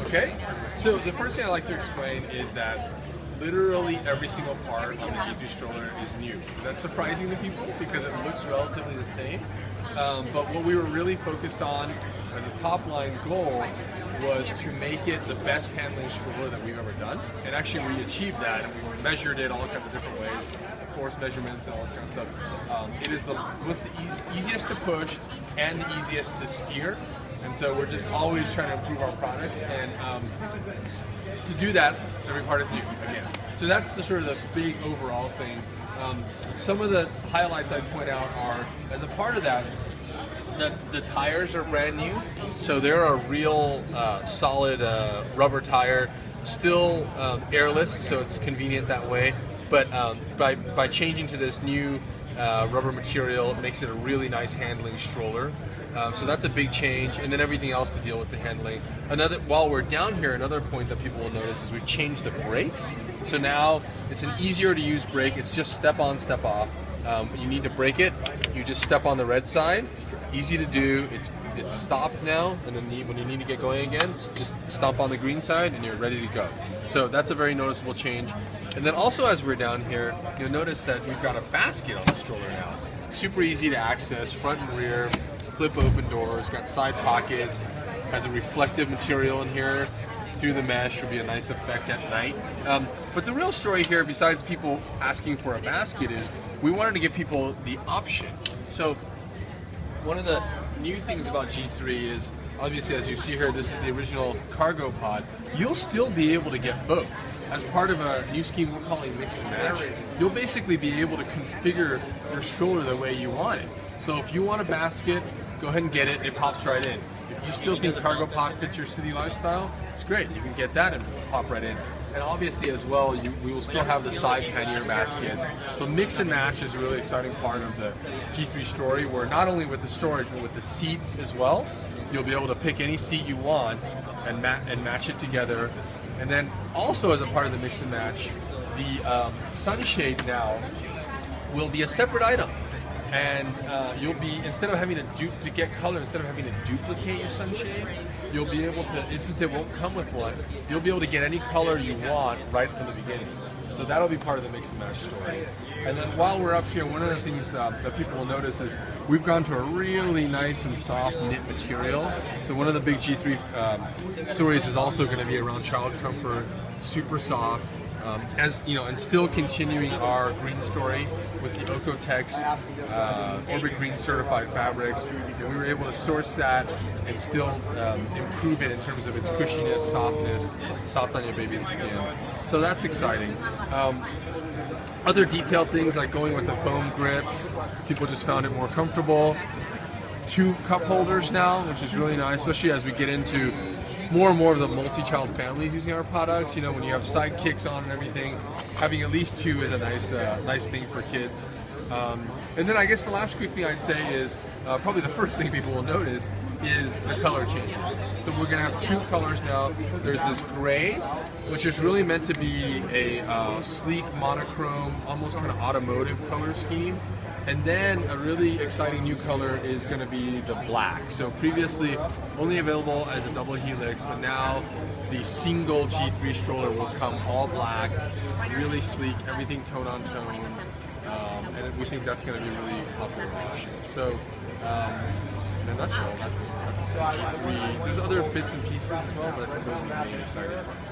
Okay, so the first thing I like to explain is that literally every single part on the G3 stroller is new. That's surprising to people because it looks relatively the same. But what we were really focused on as a top line goal was to make it the best handling stroller that we've ever done. And actually we achieved that, and we measured it all kinds of different ways, force measurements and all this kind of stuff. It is the easiest to push and the easiest to steer. And so we're just always trying to improve our products, and to do that, every part is new again. So that's the sort of the big overall thing. Some of the highlights I'd point out are, as a part of that, the tires are brand new. So they're a real solid rubber tire, still airless, so it's convenient that way. But by changing to this new rubber material, it makes it a really nice handling stroller. So that's a big change, and then everything else to deal with the handling. While we're down here, another point that people will notice is we've changed the brakes. So now it's an easier to use brake. It's just step on, step off. You need to brake it, you just step on the red side. Easy to do. It's stopped now, and then when you need to get going again, just stomp on the green side and you're ready to go. So that's a very noticeable change. And then also, as we're down here, you'll notice that we've got a basket on the stroller now. Super easy to access, front and rear, flip open doors, got side pockets, has a reflective material in here through the mesh, would be a nice effect at night. But the real story here, besides people asking for a basket, is we wanted to give people the option. So one of the new things about G3 is, obviously, as you see here, this is the original cargo pod. You'll still be able to get both. As part of a new scheme we're calling Mix and Match, you'll basically be able to configure your stroller the way you want it. So if you want a basket, go ahead and get it, it pops right in. If you still think cargo pod fits your city lifestyle, it's great. You can get that and pop right in. And obviously as well, we will still have the side pannier baskets. So Mix and Match is a really exciting part of the G3 story, where not only with the storage, but with the seats as well, you'll be able to pick any seat you want and match it together. And then also, as a part of the Mix and Match, the sunshade now will be a separate item. And you'll be, instead of having to get color, instead of having to duplicate your sunshade, you'll be able to, since it won't come with one, you'll be able to get any color you want right from the beginning. So that'll be part of the Mix and Match story. And then while we're up here, one of the things that people will notice is we've gone to a really nice and soft knit material. So one of the big G3 stories is also going to be around child comfort, super soft. As you know, and still continuing our green story with the Okotex Orbit Green certified fabrics. And we were able to source that and still improve it in terms of its cushiness, softness, soft on your baby's skin. So that's exciting. Other detailed things like going with the foam grips, people just found it more comfortable. 2 cup holders now, which is really nice, especially as we get into more and more of the multi-child families using our products. You know, when you have sidekicks on and everything, having at least 2 is a nice thing for kids. And then I guess the last quick thing I'd say is, probably the first thing people will notice is the color changes. So we're going to have 2 colors now. There's this gray, which is really meant to be a sleek, monochrome, almost kind of automotive color scheme. And then a really exciting new color is going to be the black. So previously only available as a double helix, but now the single G3 stroller will come all black, really sleek, everything tone on tone. And we think that's going to be a really popular option. So in a nutshell, that's G3. There's other bits and pieces as well, but I think those are the main exciting ones.